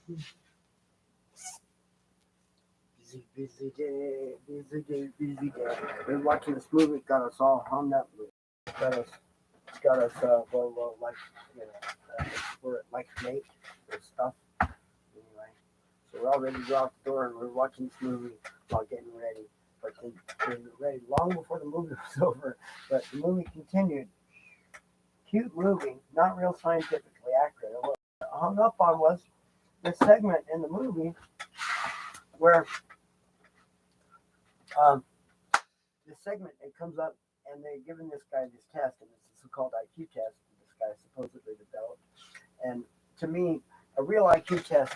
Busy, busy day, busy day, busy day. We're watching this movie, got us all hung up. Got us, like, you know, we're like late or stuff. Anyway, so we're all ready to go out the door, and we're watching this movie while getting ready. But getting ready long before the movie was over. But the movie continued. Cute movie, not real scientifically accurate. What I hung up on was the segment in the movie where um, this segment it comes up and they're giving this guy this test, and it's a so-called IQ test that this guy supposedly developed. And to me, a real IQ test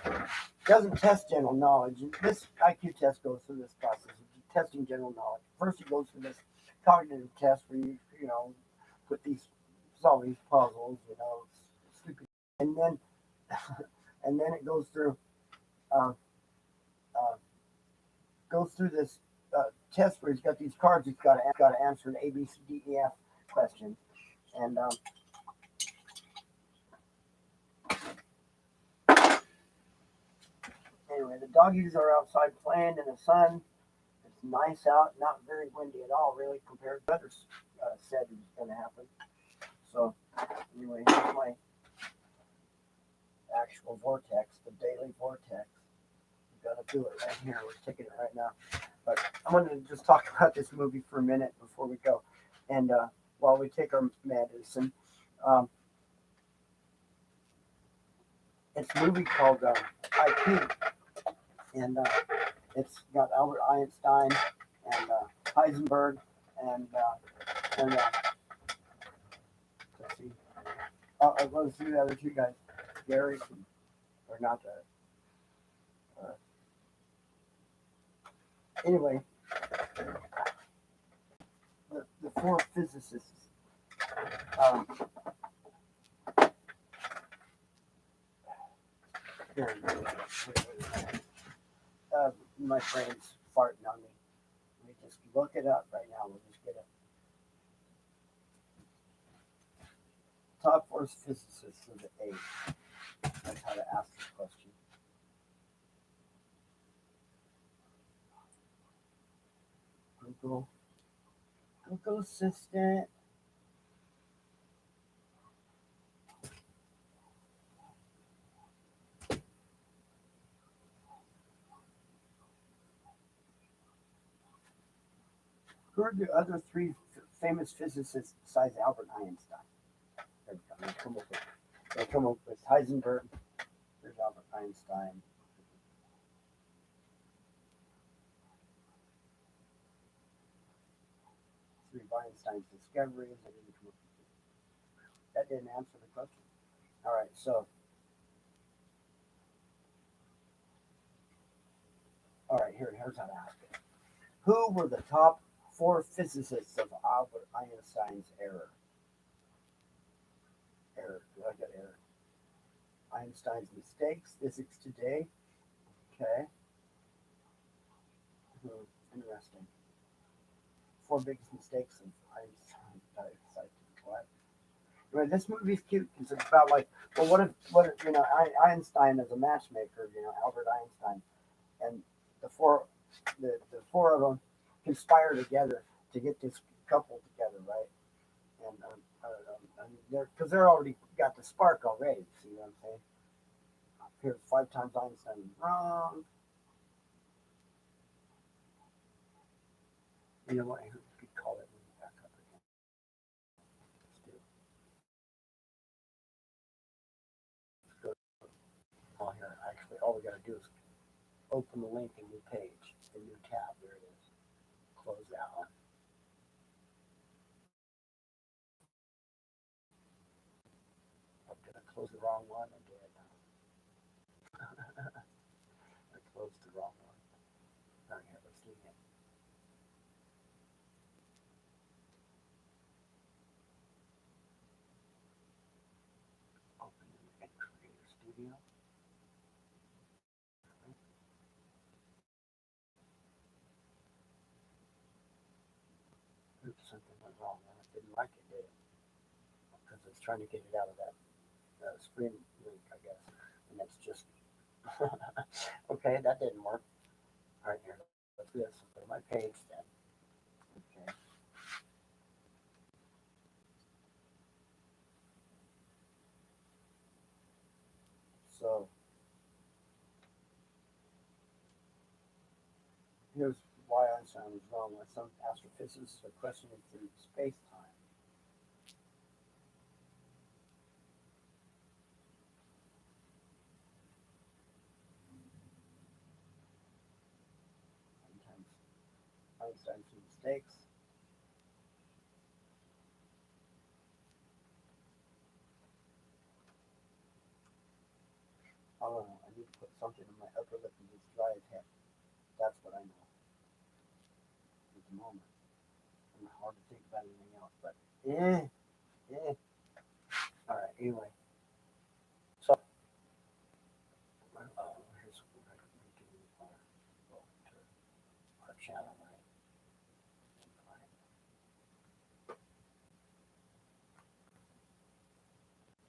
doesn't test general knowledge. This IQ test goes through this process of testing general knowledge. First, it goes through this cognitive test where you know put these solve these puzzles, stupid, and then and then it uh, uh, goes through this test where he's got these cards. He's got to answer an A, B, C, D, E, F question, and anyway, the doggies are outside playing in the sun. It's nice out, not very windy at all, really, compared to others said it was going to happen. So, anyway, here's my actual vortex, the daily vortex. We got to do it right here. We're taking it right now. But I'm going to just talk about this movie for a minute before we go. And while we take our medicine, um, it's a movie called IQ. And it's got Albert Einstein and Heisenberg and let's see. Let's see the other two guys, Gary or not. Anyway, the four physicists. Um, here, my brain's farting on me. Let me just look it up right now. We'll just get it. Top four physicists of the age. That's how to ask this question. Google Assistant. Who are the other three famous physicists besides Albert Einstein? There we go. They come up with Heisenberg. There's Albert Einstein. Three of Einstein's discoveries. That didn't answer the question. All right, so here's how to ask it. Who were the top four physicists of Albert Einstein's era? I got error. Einstein's mistakes, physics today. Okay. Interesting. Four biggest mistakes of Einstein. What? Anyway, this movie's cute because it's about like, well, what if Einstein is a matchmaker, Albert Einstein, and the four the four of them conspire together to get this couple together, right? And they're already got the spark already. See what I'm saying? Here's five times Einstein wrong. You know what? You could call it back up again. Let's go. Oh, here. Actually, all we got to do is open the link, a new page, a new tab. There it is. Close that one. Did I close the wrong one? I did. I closed the wrong one. All right, here, let's do it again. Open in Creator Studio. Oops, something went wrong. I didn't like it, did it? Because it's trying to get it out of that screen link, I guess. And that's just Okay, that didn't work. All right, here, let's do this. Go to my page then. Okay. So here's why Einstein was wrong. When some astrophysicists are questioning through space-time. Sometimes Einstein's mistakes. I don't know. I need to put something in my upper lip and just dry his head. That's what I know at the moment. It's hard to think about anything else, but eh. All right. Anyway, so here's what we're making our channel right.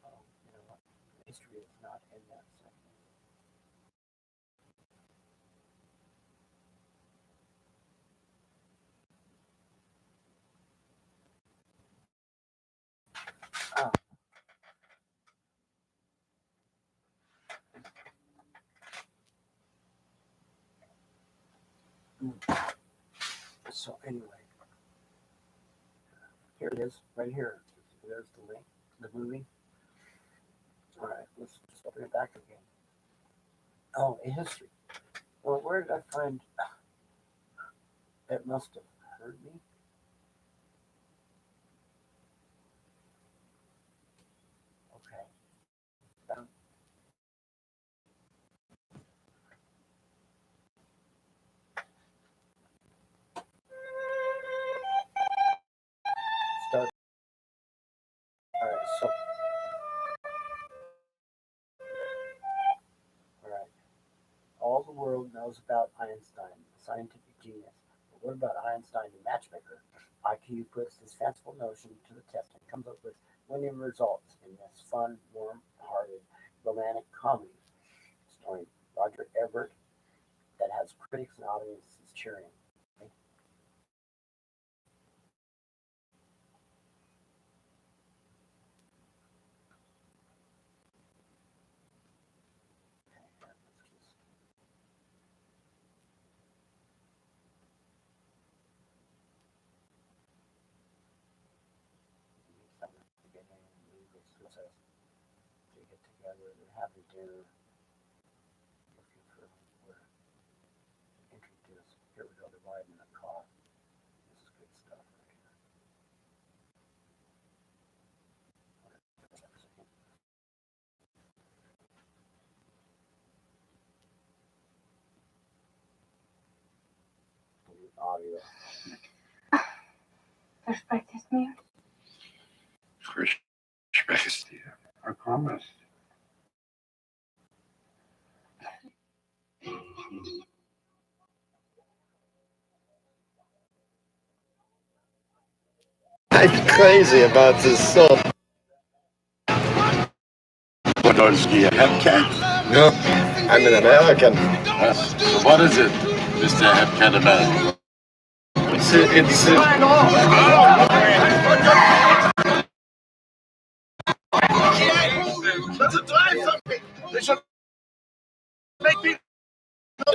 Oh, you know what? History is not in that segment. Ah, so anyway, here it is, right here. There's the link to the movie. All right, let's just open it back again. Oh, a history. Well, where did I find? It must have heard me. Okay. Um, start. All right. So, all right. All the world knows about Einstein, the scientific genius. But what about Einstein, the matchmaker? IQ puts this fanciful notion to the test and comes up with winning results in this fun, warm-hearted, romantic comedy starring Roger Ebert that has critics and audiences cheering. Okay, let's just need something to get in. This process to get together. They're having dinner, looking for where introduce. Here we go. They're riding in a car. This is good stuff right here. Audio. Verspreches mir. Verspreches dir. I promise. I'm crazy about this song. What is the Hepcat? No, I'm an American. So what is it, Mr. Hepcat American? It's to drive something. They should make people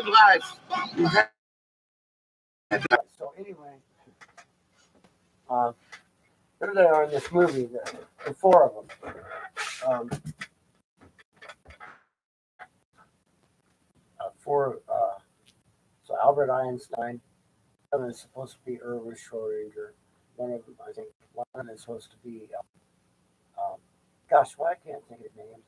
drive. So anyway, uh, here they are in this movie. The four of them. Four. So Albert Einstein. One of them is supposed to be Irving Schrodinger. One of them, I think, one of them is supposed to be. Gosh, why I can't think of his name.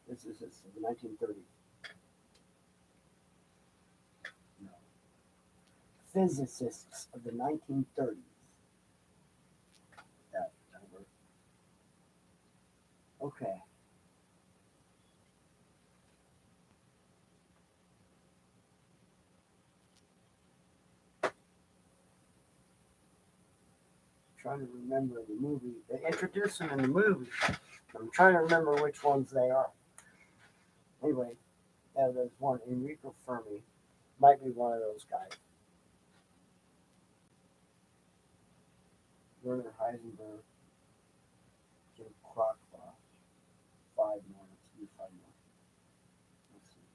This is the 1930s. No. Physicists of the 1930s. That work. Okay. trying to remember the movie. They introduce them in the movie. I'm trying to remember which ones they are. Anyway, there's one, Enrico Fermi. Might be one of those guys. Werner Heisenberg. Jim Crockbach. 5 more. Let's do 5 more. Let's see.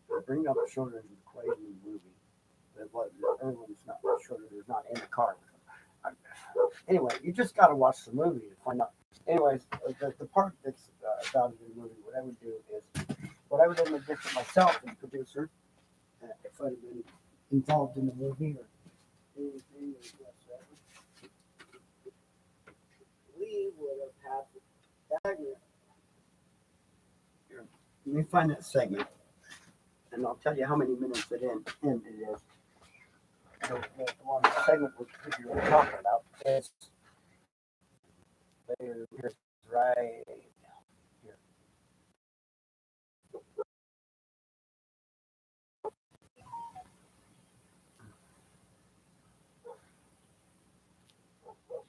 They bring up Schrodinger's equation in the movie. Everyone's not Schrodinger's not in the car with them. Anyway, you just got to watch the movie to find out. Anyways, the part that's about it in the movie, what I would do in the different myself as a producer, if I'd have been involved in the movie or anything whatsoever, we would have had the segment. Here, let me find that segment, and I'll tell you how many minutes it in it is. The one segment we're particularly talking about is right here.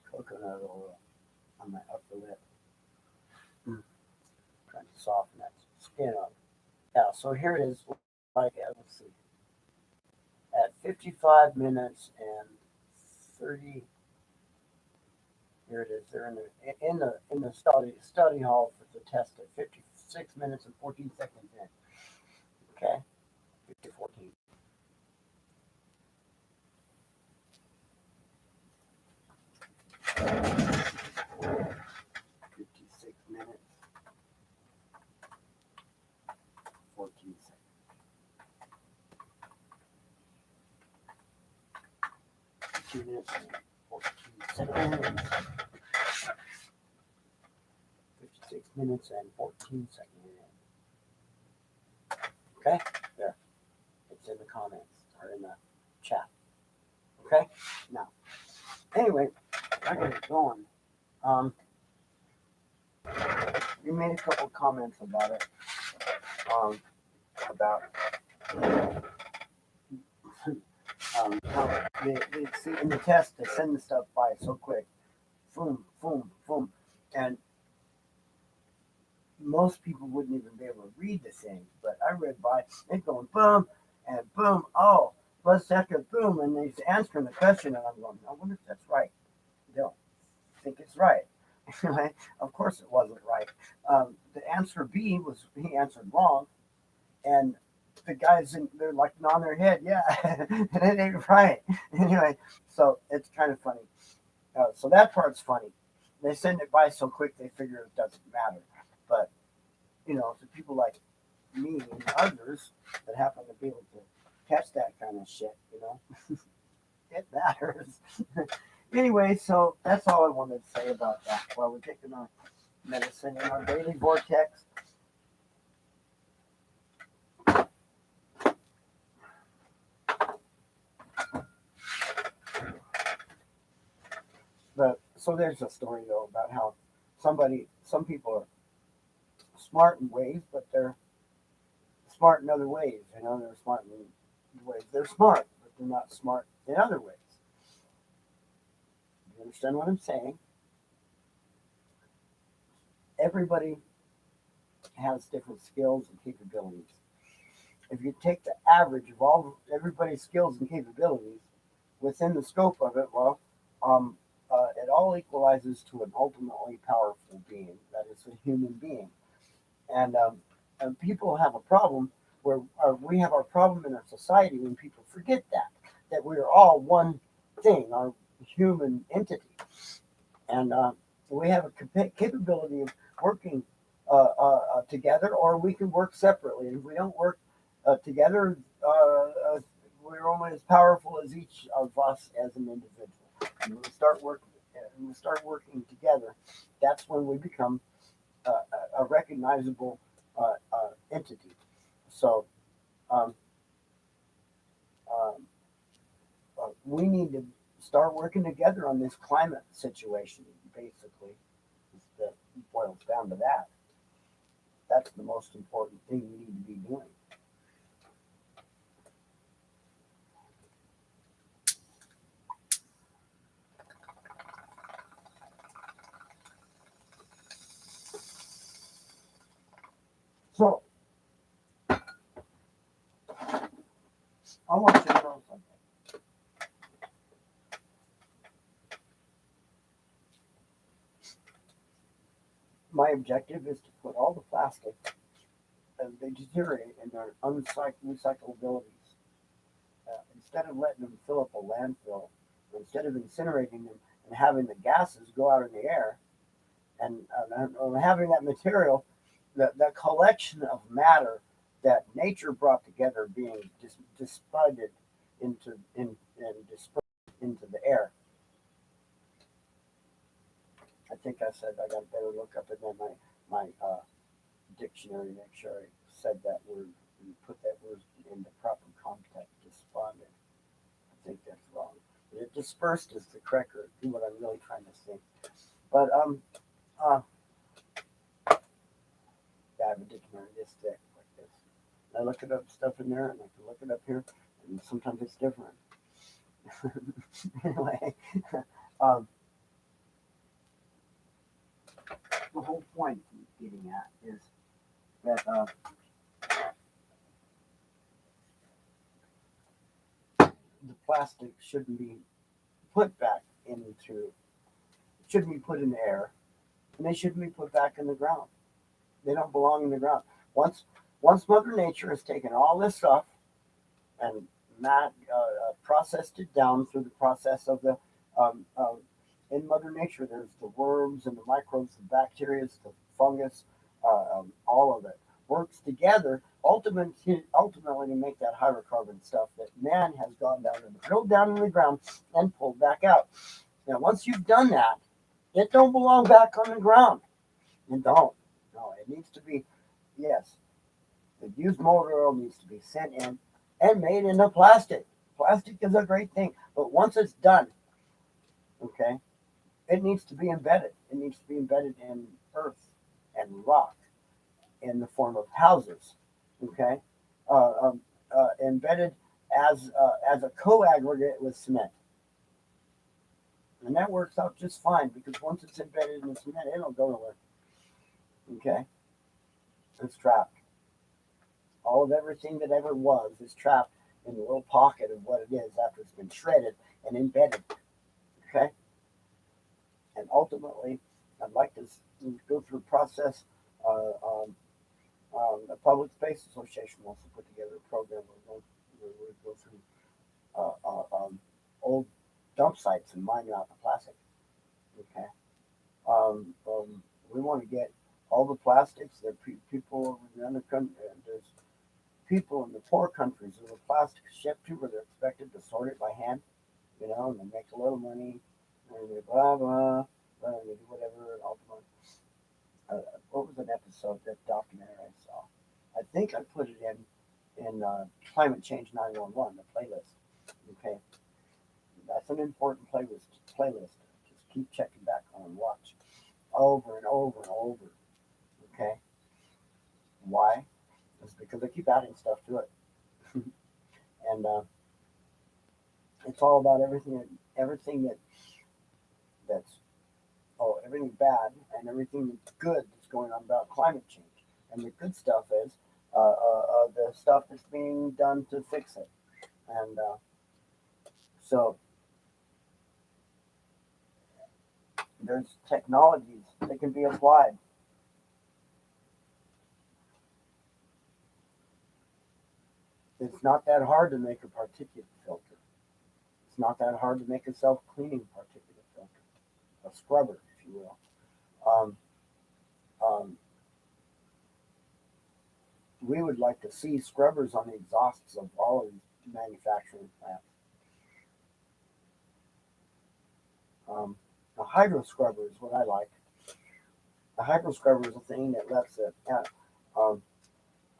Coconut oil on my upper lip. Trying to soften that skin up. Yeah, so here it is. Like, let's see. At 55 minutes and 30. Here it is. They're in the study hall for the test at 56 minutes and 14 seconds in. Okay, 14. Minutes, 14 seconds. 2 minutes and 14 seconds. 56 minutes and 14 seconds. Okay, there. It's in the comments or in the chat. Okay, now, anyway, I got it going. You made a couple comments about it. About how they see in the test they send the stuff by so quick, boom, boom, boom, and most people wouldn't even be able to read the thing. But I read by it going boom and boom. Oh, plus after boom, and he's answering the question, and I'm going, I wonder if that's right. I don't think it's right. Anyway, of course it wasn't right. The answer B was he answered wrong, and the guys they're like on their head, yeah, and it ain't right. Anyway, so it's kind of funny. So that part's funny. They send it by so quick they figure it doesn't matter. But to people like me and others that happen to be able to catch that kind of shit, it matters. Anyway, so that's all I wanted to say about that. While we're taking our medicine in our daily vortex. But so there's a story though about how some people are smart in ways, but they're smart in other ways. They're smart in ways. They're smart, but they're not smart in other ways. You understand what I'm saying? Everybody has different skills and capabilities. If you take the average of everybody's skills and capabilities within the scope of it, well, it all equalizes to an ultimately powerful being. That is a human being. And people have a problem where we have our problem in our society when people forget that we are all one thing, our human entity. And we have a capability of working together, or we can work separately. And if we don't work together, we're only as powerful as each of us as an individual. And when we start working together, that's when we become a recognizable entity. So we need to start working together on this climate situation. Basically, that boils down to that. That's the most important thing we need to be doing. I want you to know something. My objective is to put all the plastic as they deteriorate in their recyclabilities. Instead of letting them fill up a landfill, instead of incinerating them and having the gases go out in the air, and having that material, that collection of matter that nature brought together being dispersed and dispersed into the air. I think I said I got to better look up in there my dictionary, make sure I said that word and put that word in the proper context. Despondent. I think that's wrong. But dispersed is the correct word. Do what I'm really trying to say. But uh, yeah, I have a dictionary this thick like this. I look it up stuff in there, and I can look it up here, and sometimes it's different. Anyway, um, the whole point I'm getting at is that the plastic shouldn't be put back into, shouldn't be put in the air, and they shouldn't be put back in the ground. They don't belong in the ground. Once Mother Nature has taken all this stuff and processed it down through the process of the in Mother Nature, there's the worms and the microbes, the bacteria, the fungus, all of it works together ultimately to make that hydrocarbon stuff that man has gone down and drilled down in the ground and pulled back out. Now, once you've done that, it don't belong back on the ground. It don't. No, it needs to be, yes, the used motor oil needs to be sent in and made into plastic. Plastic is a great thing, but once it's done, okay, it needs to be embedded. It needs to be embedded in earth and rock in the form of houses, okay, embedded as a co-aggregate with cement. And that works out just fine because once it's embedded in the cement, it don't go nowhere. Okay, it's trapped. All of everything that ever was is trapped in the little pocket of what it is after it's been shredded and embedded. Okay, and ultimately, I'd like to go through a process. The Public Space Association wants to put together a program where we go through old dump sites and mine out the plastic. Okay, we want to get all the plastics. There are people in the other country. There's people in the poor countries where the plastic is shipped to, where they're expected to sort it by hand, and they make a little money, and they blah blah, and they do whatever. And ultimately, what was an episode that documentary I saw? I think I put it in Climate Change 911, the playlist. Okay, that's an important playlist. Just keep checking back on and watch over and over and over. Okay, why? It's because I keep adding stuff to it, and it's all about everything that's everything bad and everything that's good that's going on about climate change. And the good stuff is the stuff that's being done to fix it. And so there's technologies that can be applied. It's not that hard to make a particulate filter. It's not that hard to make a self-cleaning particulate filter, a scrubber, if you will. Um, um, we would like to see scrubbers on the exhausts of all of these manufacturing plants. A hydro scrubber is what I like. A hydro scrubber is a thing that lets it um,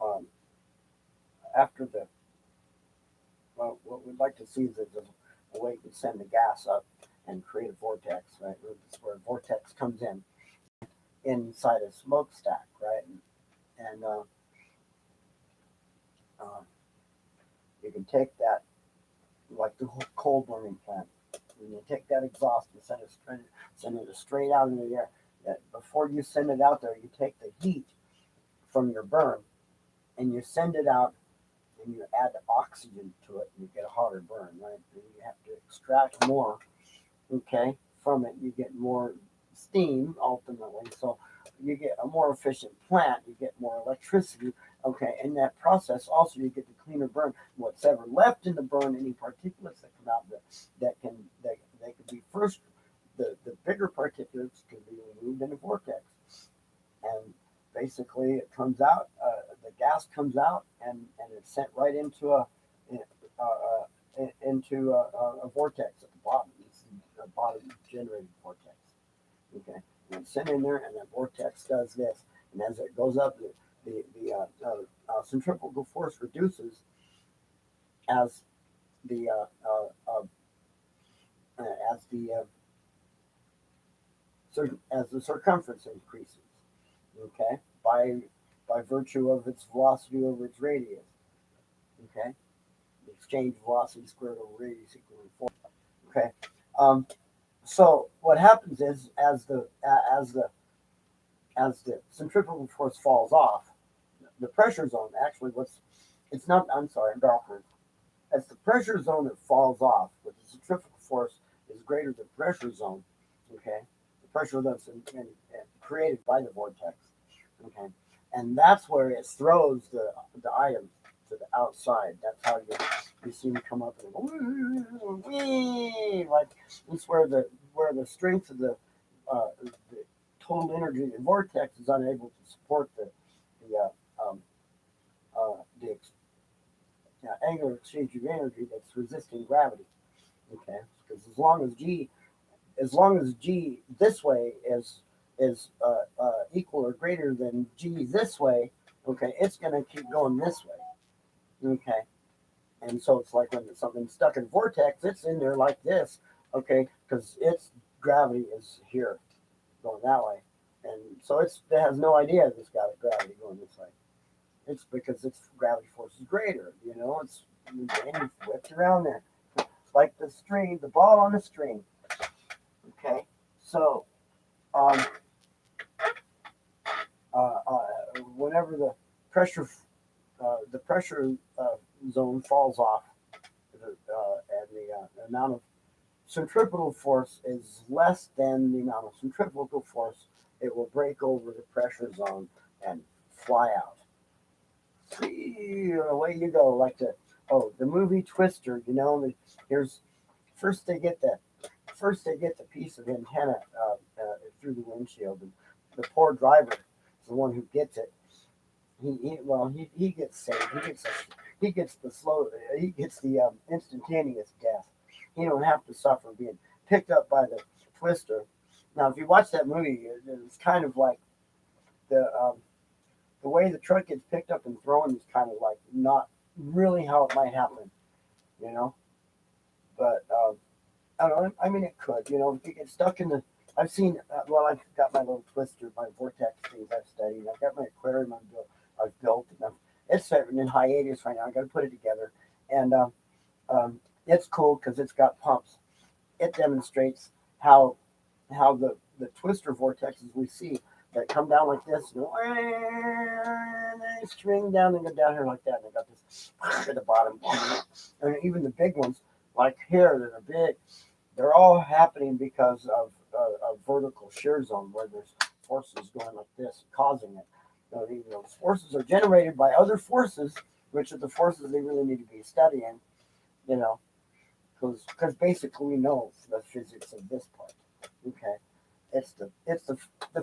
um, after the well, what we'd like to see is a way to send the gas up and create a vortex, right? Where a vortex comes in inside a smokestack, right? And uh, you can take that, like the whole coal burning plant, and you take that exhaust and send it straight out into the air. That before you send it out there, you take the heat from your burn and you send it out and you add oxygen to it, and you get a hotter burn, right? And you have to extract more, okay, from it. You get more steam ultimately, so you get a more efficient plant. You get more electricity, okay. In that process, also you get the cleaner burn. What's ever left in the burn, any particulates that come out that they can be first. The bigger particulates can be removed in a vortex, and basically it comes out. The gas comes out, and it's sent right into a vortex at the bottom. It's the bottom generated vortex. Okay, and it's sent in there, and that vortex does this, and as it goes up, centrifugal force reduces as the as the as the circumference increases. Okay, by virtue of its velocity over its radius. Okay, the exchange velocity squared over radius equaling 4. Okay, um, so what happens is as the centrifugal force falls off, the pressure zone actually what's it's not I'm sorry backwards. As the pressure zone that falls off, with the centrifugal force is greater than pressure zone. Okay, the pressure that's created by the vortex. Okay, and that's where it throws the items to the outside. That's how you see them come up and go, wee, like it's where the strength of the total energy in the vortex is unable to support the angular exchange of energy that's resisting gravity. Okay, because as long as g this way is equal or greater than g this way, okay, it's going to keep going this way. Okay, and so it's like when something's stuck in a vortex, it's in there like this. Okay, because its gravity is here, going that way, and so it has no idea it's got a gravity going this way. It's because its gravity force is greater. It's whipped around there like the string, the ball on the string. Okay, so um, whenever the pressure zone falls off, and the amount of centripetal force is less than the amount of centrifugal force, it will break over the pressure zone and fly out. Away you go, like the movie Twister. Here's first they get the piece of antenna through the windshield, and the poor driver is the one who gets it. He gets saved. He gets the instantaneous death. He don't have to suffer being picked up by the twister. Now, if you watch that movie, it's kind of like the way the truck gets picked up and thrown is kind of like not really how it might happen, you know. But I don't know. I mean, it could, if you get stuck in the. I've seen. I've got my little twister, my vortex things I've studied. I've got my aquarium I've built, and it's sitting in hiatus right now. I got to put it together, and it's cool because it's got pumps. It demonstrates how the twister vortexes we see that come down like this, and they string down and go down here like that. And they got this at the bottom, and even the big ones, like here, that are big, they're all happening because of a vertical shear zone where there's forces going like this, causing it. Those forces are generated by other forces, which are the forces they really need to be studying, because basically we know the physics of this part. Okay, it's the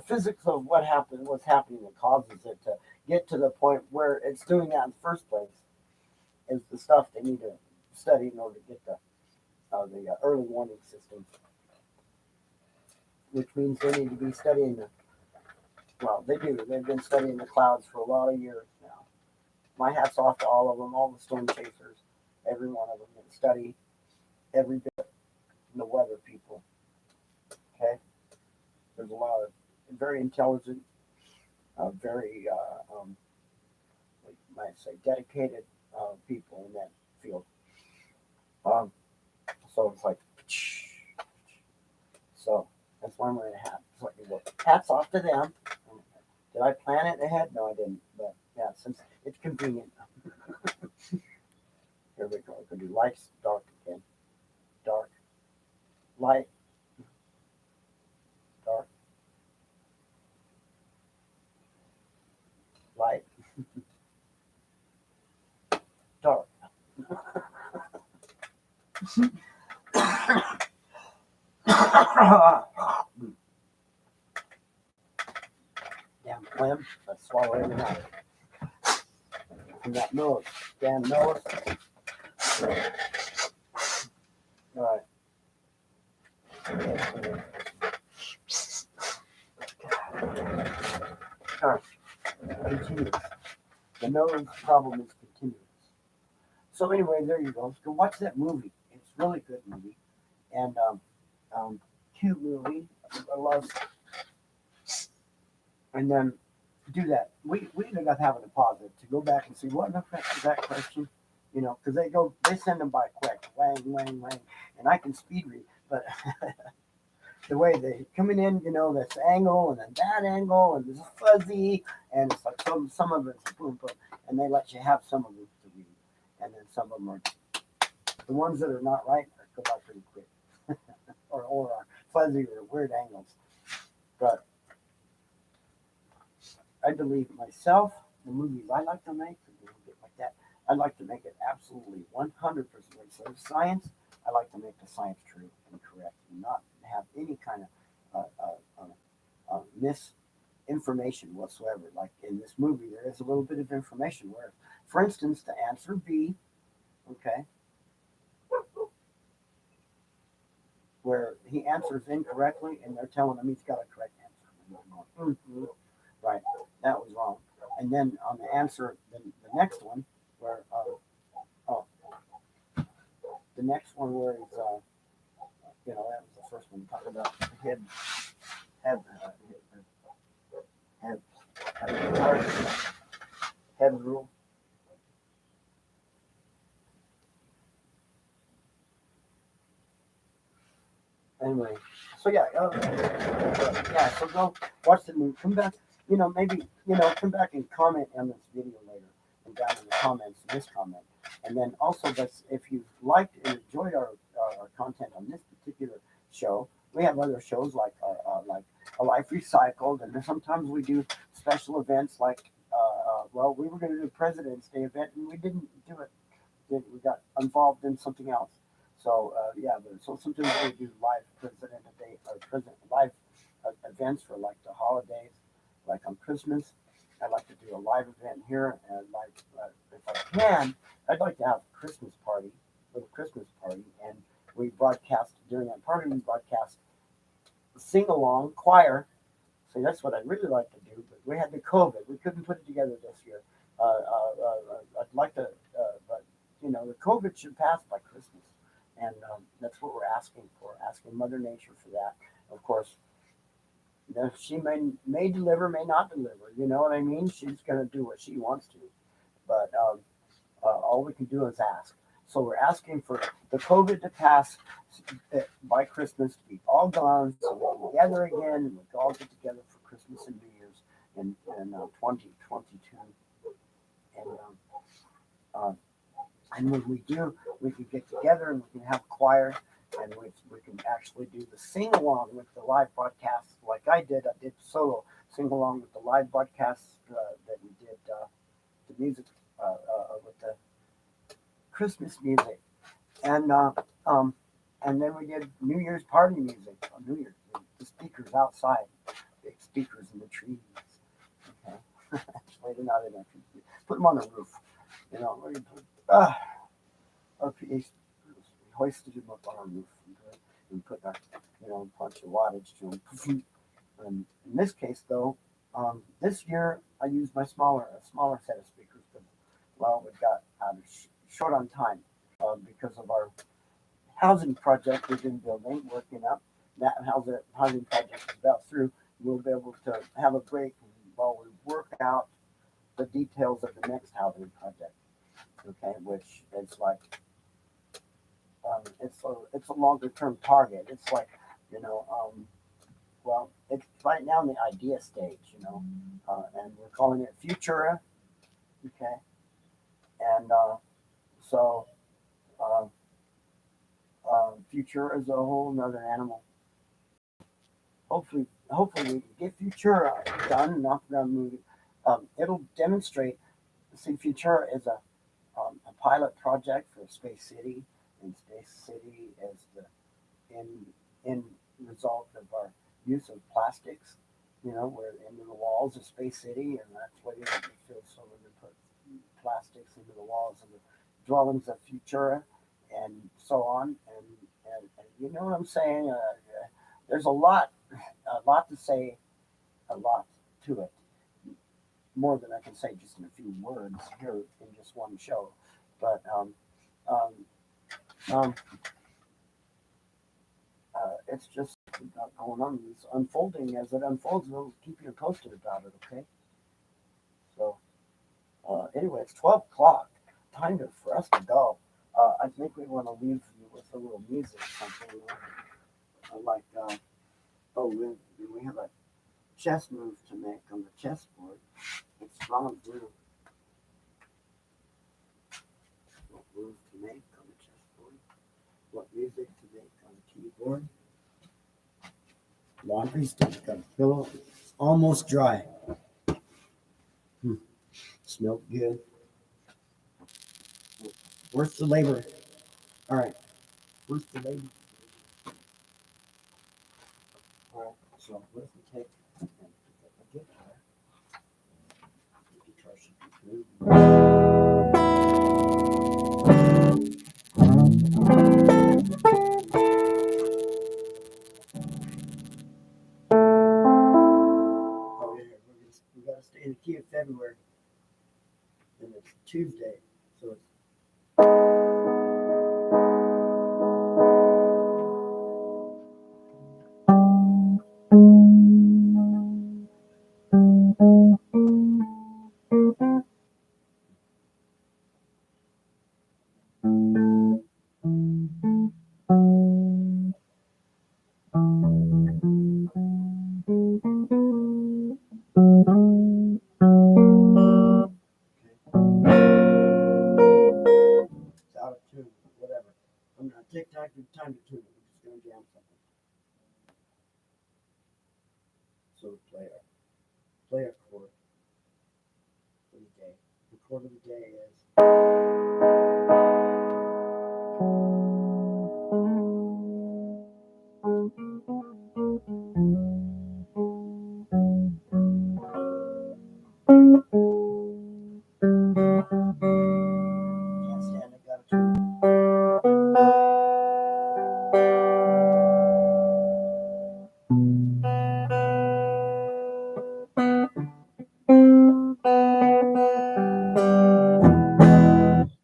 physics of what's happening that causes it to get to the point where it's doing that in the first place. Is the stuff they need to study in order to get the early warning system, which means they need to be studying they do. They've been studying the clouds for a lot of years now. My hat's off to all of them, all the storm chasers, every one of them that study every bit in the weather people. Okay, there's a lot of very intelligent, very like you might say, dedicated people in that field. Um, so it's like, so that's why I'm wearing a hat. It's like, hats off to them. Did I plan it ahead? No, I didn't. But yeah, since it's convenient. Here we go. We're going to do lights, dark again. Dark, light, dark, light, dark. Damn phlegm. Let's swallow everything out. From that nose. Damn nose. All right. All right. Continuous. The nose problem is continuous. So anyway, there you go. Go watch that movie. It's a really good movie. And cute movie. I love. And then do that. We ended up having to pause it to go back and see what in effect is that question, you know, because they send them by quick, wang, wang, wang, and I can speed read, but the way they coming in, you know, this angle and then that angle and this fuzzy, and it's like some of it's boom boom, and they let you have some of it to read, and then some of them are the ones that are not right go by pretty quick, or are fuzzy or weird angles, but. I believe myself, the movies I like to make, like that, I like to make it absolutely 100%. So science, I like to make the science true and correct, and not have any kind of misinformation whatsoever. Like in this movie, there is a little bit of information where, for instance, the answer B, okay, where he answers incorrectly, and they're telling him he's got a correct answer. And they're going, right, that was wrong. And then on the answer, the next one, where the next one where he's you know, that was the first one talking about head rule. Anyway, so yeah, so go watch the movie. Come back, you know, maybe, you know, come back and comment on this video later and down in the comments, this comment. And then also, if you liked and enjoyed our content on this particular show, we have other shows like A Life Recycled, and then sometimes we do special events like, well, we were going to do a President's Day event, and we didn't do it. We got involved in something else. So so sometimes we do live President Day or President live events for like the holidays, like on Christmas. I'd like to do a live event here, and if I can, I'd like to have a Christmas party, little Christmas party, and we broadcast during that party. We broadcast sing along choir. So that's what I'd really like to do, but we had the COVID. We couldn't put it together this year. I'd like to, but you know, the COVID should pass by Christmas. And that's what we're asking for, asking Mother Nature for that. Of course, you know, she may deliver, may not deliver. You know what I mean? She's going to do what she wants to. But all we can do is ask. So we're asking for the COVID to pass by Christmas, to be all gone, so we can gather again, and we can all get together for Christmas and New Year's in 2022. And when we do, we can get together and we can have a choir, and we can actually do the sing along with the live broadcasts like I did. I did solo sing along with the live broadcasts that we did the music with the Christmas music, and then we did New Year's party music on New Year's. The speakers outside, big speakers in the trees. Okay, actually they're not in the trees. Put them on the roof. You know, our PA speakers, we hoisted them up on our roof and put our, you know, a bunch of wattage to them. And in this case, though, this year I used a smaller set of speakers because, well, we got short on time because of our housing project we've been building, working up. That housing project is about through. We'll be able to have a break while we work out the details of the next housing project. Okay, which is like it's a longer term target. It's like, you know, well, it's right now in the idea stage, you know, and we're calling it Futura. Okay, and so Futura is a whole nother animal. Hopefully we can get Futura done and off the movie. It'll demonstrate. See, Futura is a pilot project for Space City, and Space City is the end result of our use of plastics. We're into the walls of Space City, and that's what it feels so when they put plastics into the walls of the dwellings of Futura, and so on. And you know what I'm saying? There's a lot to say, a lot to it. More than I can say just in a few words here in just one show. But it's just going on. It's unfolding. As it unfolds, we'll keep you posted about it, okay? So, anyway, it's 12 o'clock. Time for us to go. I think we want to leave you with a little music, something like, we have a chess move to make on the chessboard. It's strong blue. What move to make on the chessboard? What music to make on the keyboard? Laundry's still got a pillow. It's almost dry. Smelled good. Worth the labor. All right. Worth the labor. All right. So what if we take and pick up a guitar? The guitar should be good. We got to stay in the key of February, and it's Tuesday, so it's out of tune, whatever. I'm gonna take time to tune it. We're just gonna jam something. So play a chord for the day. The chord of the day is can't stand it, gotta tune it.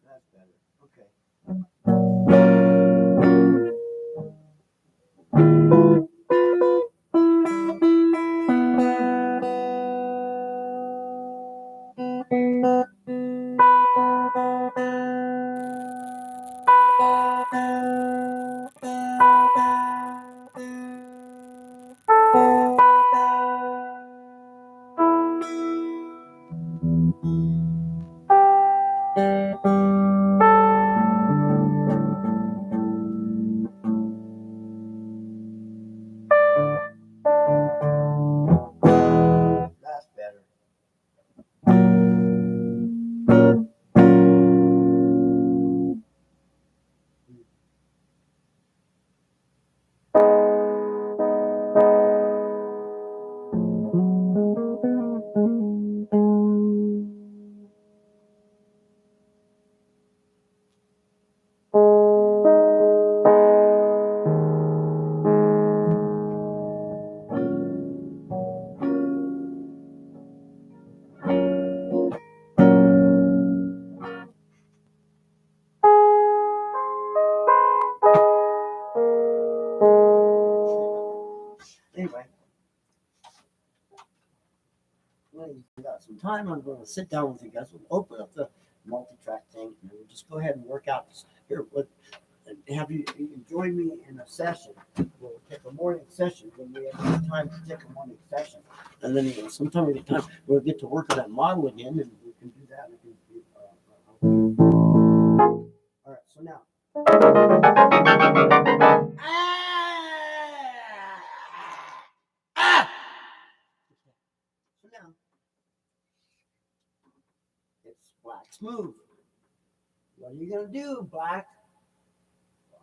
That's better. Okay. That's better. Anyway, when we got some time, I'm going to sit down with you guys. We'll open up the multi-track thing, and we'll just go ahead and work out this. Here, have you join me in a session? We'll take a morning session when we have time to take a morning session, and then sometime we get time, we'll get to work on that model again, and we can do that. All right, so now. What are you gonna do, Black?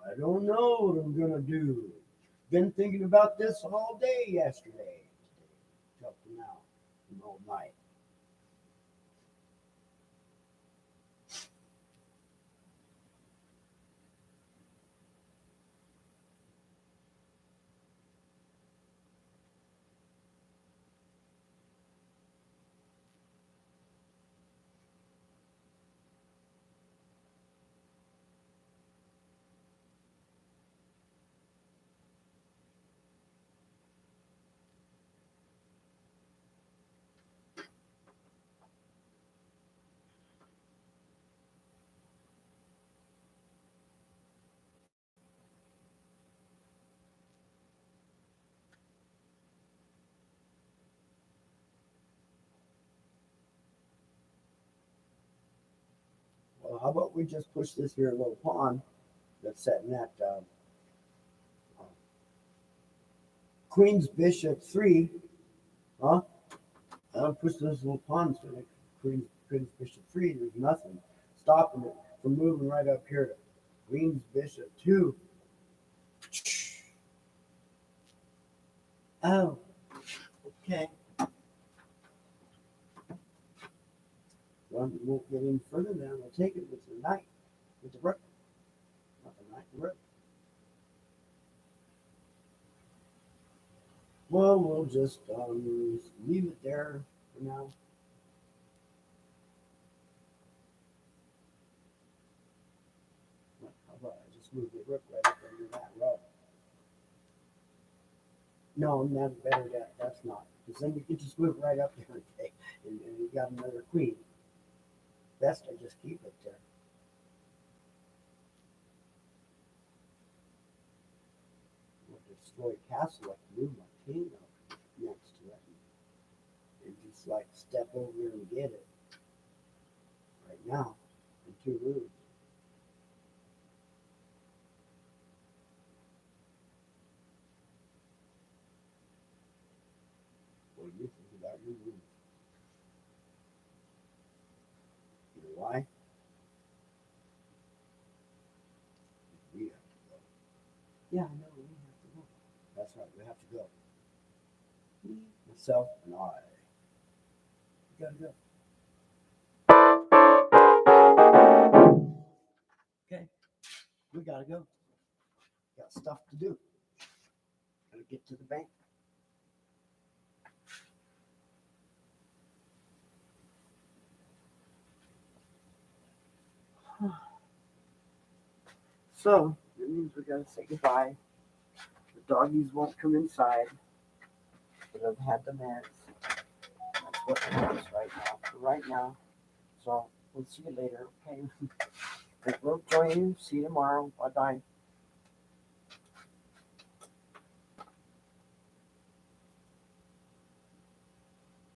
I don't know what I'm gonna do. Been thinking about this all day yesterday. Up to now, and all night. Well, how about we just push this here little pawn that's setting that Queen's Bishop 3, huh? I'll push those little pawns to it. Queen's Bishop 3, there's nothing stopping it from moving right up here to Queen's Bishop 2. Oh, okay. Well, we won't get any further then. We'll take it with the knight, with the rook. Not the knight, the rook. Well, we'll just leave it there for now. How about I just move the rook right up under that row? No, that's better. That's not. Because then you can just move right up there and you got another queen. Best I just keep it there. I'll destroy castle. I can move my king up next to it. And just like step over and get it. Right now. In 2 moves. What do you think about your move? You know why? We have to go. Yeah, I know. We have to go. That's right. We have to go. Me, myself, and I. We gotta go. Okay. We gotta go. Got stuff to do. Gotta get to the bank. So that means we gotta say goodbye. The doggies won't come inside. But I've had the meds. That's what it is right now. For right now. So we'll see you later. Okay. We'll join you. See you tomorrow. Bye bye.